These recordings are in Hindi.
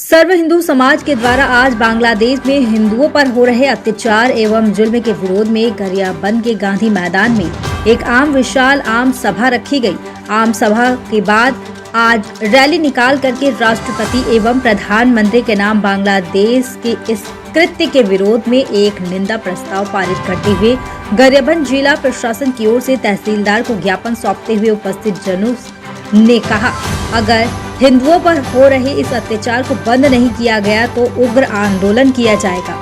सर्व हिंदू समाज के द्वारा आज बांग्लादेश में हिंदुओं पर हो रहे अत्याचार एवं जुल्म के विरोध में गरियाबंद के गांधी मैदान में एक विशाल आम सभा रखी गई। आम सभा के बाद आज रैली निकाल करके राष्ट्रपति एवं प्रधानमंत्री के नाम बांग्लादेश के इस कृत्य के विरोध में एक निंदा प्रस्ताव पारित करते हुए गरियाबंद जिला प्रशासन की ओर से तहसीलदार को ज्ञापन सौंपते हुए उपस्थित जनों ने कहा, अगर हिंदुओं पर हो रहे इस अत्याचार को बंद नहीं किया गया तो उग्र आंदोलन किया जाएगा।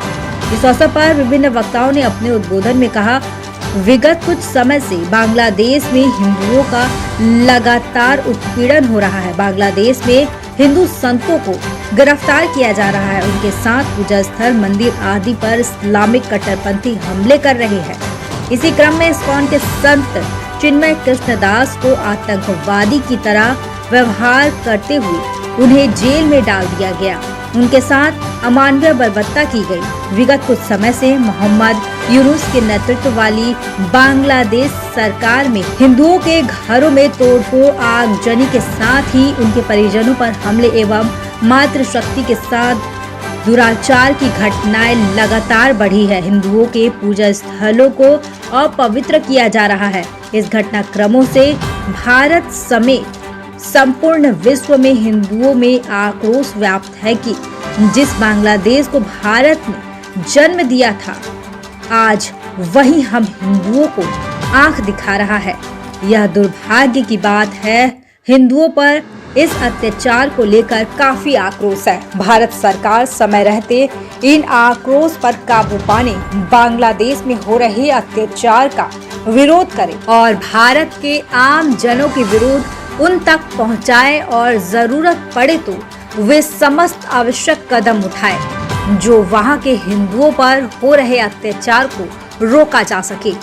इस अवसर पर विभिन्न वक्ताओं ने अपने उद्बोधन में कहा, विगत कुछ समय से बांग्लादेश में हिंदुओं का लगातार उत्पीड़न हो रहा है। बांग्लादेश में हिंदू संतों को गिरफ्तार किया जा रहा है। उनके साथ पूजा स्थल, मंदिर आदि पर इस्लामिक कट्टरपंथी हमले कर रहे हैं। इसी क्रम में इस्कॉन के संत चिन्मय कृष्णदास को आतंकवादी की तरह व्यवहार करते हुए उन्हें जेल में डाल दिया गया। उनके साथ अमानवीय बर्बरता की गई। विगत कुछ समय से मोहम्मद यूनुस के नेतृत्व वाली बांग्लादेश सरकार में हिंदुओं के घरों में तोड़फोड़, आगजनी के साथ ही उनके परिजनों पर हमले एवं मातृशक्ति के साथ दुराचार की घटनाएं लगातार बढ़ी है। हिंदुओं के पूजा स्थलों को अपवित्र किया जा रहा है। इस घटनाक्रमों से भारत समेत संपूर्ण विश्व में हिंदुओं में आक्रोश व्याप्त है कि जिस बांग्लादेश को भारत ने जन्म दिया था, आज वही हम हिंदुओं को आंख दिखा रहा है। यह दुर्भाग्य की बात है। हिंदुओं पर इस अत्याचार को लेकर काफी आक्रोश है। भारत सरकार समय रहते इन आक्रोश पर काबू पाने बांग्लादेश में हो रहे अत्याचार का विरोध करे और भारत के आम जनों के विरोध उन तक पहुंचाए और जरूरत पड़े तो वे समस्त आवश्यक कदम उठाए जो वहां के हिंदुओं पर हो रहे अत्याचार को रोका जा सके।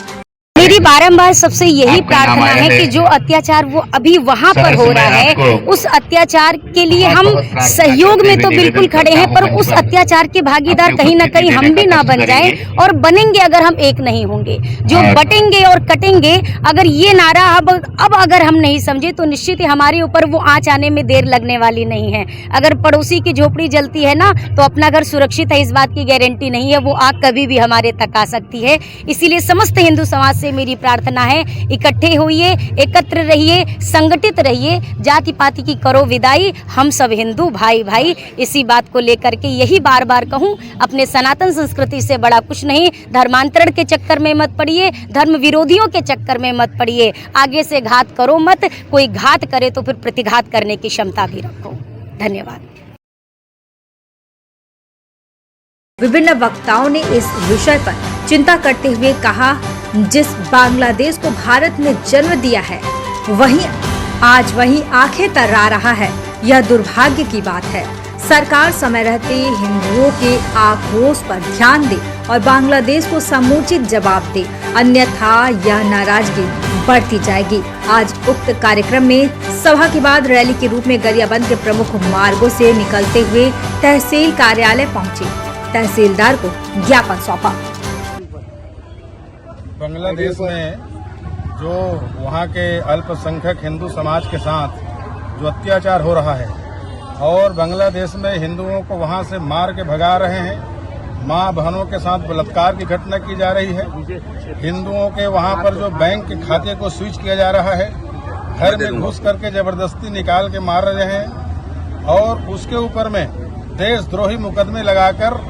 मेरी बारंबार सबसे यही प्रार्थना है कि जो अत्याचार वो अभी वहाँ पर हो रहा है, उस अत्याचार के लिए हम सहयोग में तो बिल्कुल खड़े हैं, पर उस अत्याचार के भागीदार कहीं ना कहीं हम भी ना बन जाएं और बनेंगे अगर हम एक नहीं होंगे। जो बटेंगे और कटेंगे, अगर ये नारा अब अगर हम नहीं समझे तो निश्चित ही हमारे ऊपर वो आँच आने में देर लगने वाली नहीं है। अगर पड़ोसी की झोपड़ी जलती है ना, तो अपना घर सुरक्षित है इस बात की गारंटी नहीं है। वो आग कभी भी हमारे तक आ सकती है। इसीलिए समस्त हिंदू समाज से मेरी प्रार्थना है, इकट्ठे होइए, एकत्र रहिए, संगठित रहिए, जाति पाति की करो विदाई, हम सब हिंदू भाई भाई। इसी बात को लेकर के यही बार बार कहूँ, अपने सनातन संस्कृति से बड़ा कुछ नहीं। धर्मांतरण के चक्कर में मत पड़िए, धर्म विरोधियों के चक्कर में मत पड़िए। आगे से घात करो मत, कोई घात करे तो फिर प्रतिघात करने की क्षमता भी रखो। धन्यवाद। विभिन्न वक्ताओं ने इस विषय पर चिंता करते हुए कहा, जिस बांग्लादेश को भारत ने जन्म दिया है, आज वही आंखें तर्रा रहा है। यह दुर्भाग्य की बात है। सरकार समय रहते हिंदुओं के आक्रोश पर ध्यान दे और बांग्लादेश को समुचित जवाब दे, अन्यथा यह नाराजगी बढ़ती जाएगी। आज उक्त कार्यक्रम में सभा के बाद रैली के रूप में गरियाबंद के प्रमुख मार्गों से निकलते हुए तहसील कार्यालय पहुंचे। तहसीलदार को ज्ञापन सौंपा। बांग्लादेश में जो वहाँ के अल्पसंख्यक हिंदू समाज के साथ जो अत्याचार हो रहा है और बांग्लादेश में हिंदुओं को वहाँ से मार के भगा रहे हैं, माँ बहनों के साथ बलात्कार की घटना की जा रही है, हिंदुओं के वहाँ पर जो बैंक के खाते को स्विच किया जा रहा है, घर में घुस करके जबरदस्ती निकाल के मार रहे हैं और उसके ऊपर में देशद्रोही मुकदमे लगाकर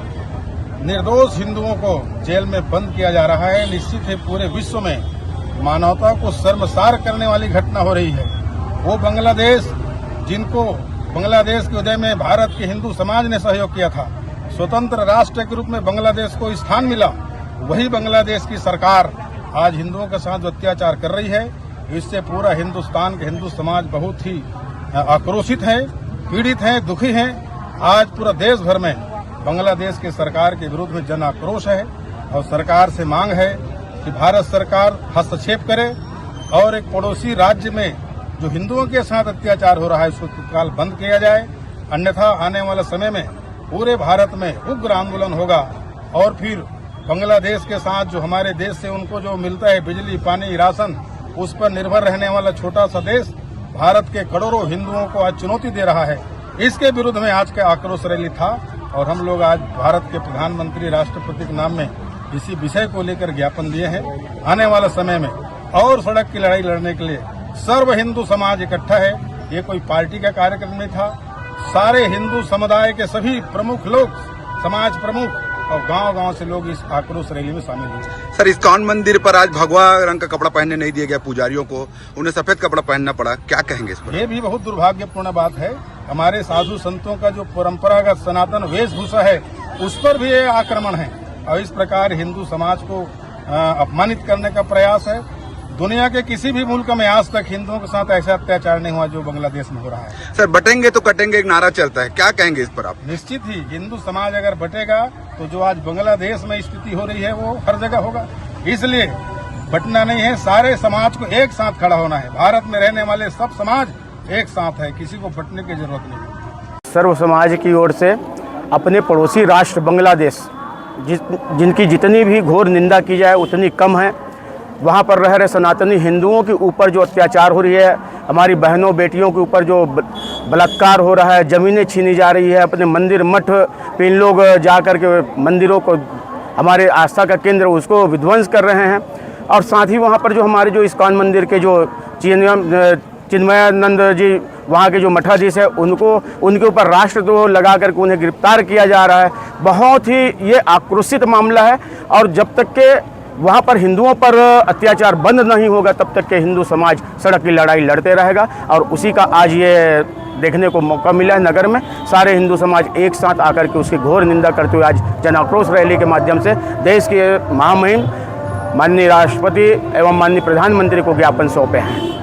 निर्दोष हिंदुओं को जेल में बंद किया जा रहा है। निश्चित है पूरे विश्व में मानवता को शर्मसार करने वाली घटना हो रही है। वो बांग्लादेश जिनको बांग्लादेश के उदय में भारत के हिंदू समाज ने सहयोग किया था, स्वतंत्र राष्ट्र के रूप में बांग्लादेश को स्थान मिला, वही बांग्लादेश की सरकार आज हिंदुओं के साथ जो अत्याचार कर रही है, इससे पूरा हिंदुस्तान के हिंदू समाज बहुत ही आक्रोशित है, पीड़ित है, दुखी है। आज पूरा देश भर में बांग्लादेश की सरकार के विरुद्ध में जन आक्रोश है और सरकार से मांग है कि भारत सरकार हस्तक्षेप करे और एक पड़ोसी राज्य में जो हिंदुओं के साथ अत्याचार हो रहा है उसको तत्काल बंद किया जाए, अन्यथा आने वाले समय में पूरे भारत में उग्र आंदोलन होगा और फिर बांग्लादेश के साथ जो हमारे देश से उनको जो मिलता है बिजली, पानी, राशन, उस पर निर्भर रहने वाला छोटा सा देश भारत के करोड़ों हिंदुओं को आज चुनौती दे रहा है। इसके विरुद्ध में आज का आक्रोश रैली था और हम लोग आज भारत के प्रधानमंत्री राष्ट्रपति के नाम में इसी विषय को लेकर ज्ञापन दिए हैं। आने वाले समय में और सड़क की लड़ाई लड़ने के लिए सर्व हिंदू समाज इकट्ठा है। ये कोई पार्टी का कार्यक्रम नहीं था। सारे हिंदू समुदाय के सभी प्रमुख लोग, समाज प्रमुख और गांव-गांव से लोग इस आक्रोश रैली में शामिल हुए। सर, इस्कॉन मंदिर पर आज भगवा रंग का कपड़ा पहनने नहीं दिया गया पुजारियों को, उन्हें सफेद कपड़ा पहनना पड़ा, क्या कहेंगे इस पर? ये भी बहुत दुर्भाग्यपूर्ण बात है। हमारे साधु संतों का जो परंपरागत सनातन वेशभूषा है उस पर भी ये आक्रमण है और इस प्रकार हिंदू समाज को अपमानित करने का प्रयास है। दुनिया के किसी भी मुल्क में आज तक हिंदुओं के साथ ऐसा अत्याचार नहीं हुआ जो बांग्लादेश में हो रहा है। सर, बटेंगे तो कटेंगे एक नारा चलता है, क्या कहेंगे इस पर आप? निश्चित ही हिंदू समाज अगर बटेगा तो जो आज बांग्लादेश में स्थिति हो रही है वो हर जगह होगा। इसलिए बटना नहीं है, सारे समाज को एक साथ खड़ा होना है। भारत में रहने वाले सब समाज एक साथ है, किसी को बटने की जरूरत नहीं। सर्व समाज की ओर से अपने पड़ोसी राष्ट्र बांग्लादेश जिनकी जितनी भी घोर निंदा की जाए उतनी कम है। वहाँ पर रह रहे सनातनी हिंदुओं के ऊपर जो अत्याचार हो रही है, हमारी बहनों बेटियों के ऊपर जो बलात्कार हो रहा है, ज़मीनें छीनी जा रही है, अपने मंदिर मठ पे इन लोग जा कर के मंदिरों को, हमारे आस्था का केंद्र उसको विध्वंस कर रहे हैं। और साथ ही वहाँ पर जो हमारे जो इस्कॉन मंदिर के जो चिन्मयानंद जी वहाँ के जो मठाधीश है उनके ऊपर राष्ट्रद्रोह लगा करके उन्हें गिरफ्तार किया जा रहा है। बहुत ही ये आक्रोशित मामला है और जब तक के वहाँ पर हिंदुओं पर अत्याचार बंद नहीं होगा तब तक के हिंदू समाज सड़क की लड़ाई लड़ते रहेगा। और उसी का आज ये देखने को मौका मिला है। नगर में सारे हिंदू समाज एक साथ आकर के उसकी घोर निंदा करते हुए आज जन आक्रोश रैली के माध्यम से देश के महामहिम माननीय राष्ट्रपति एवं माननीय प्रधानमंत्री को ज्ञापन सौंपे हैं।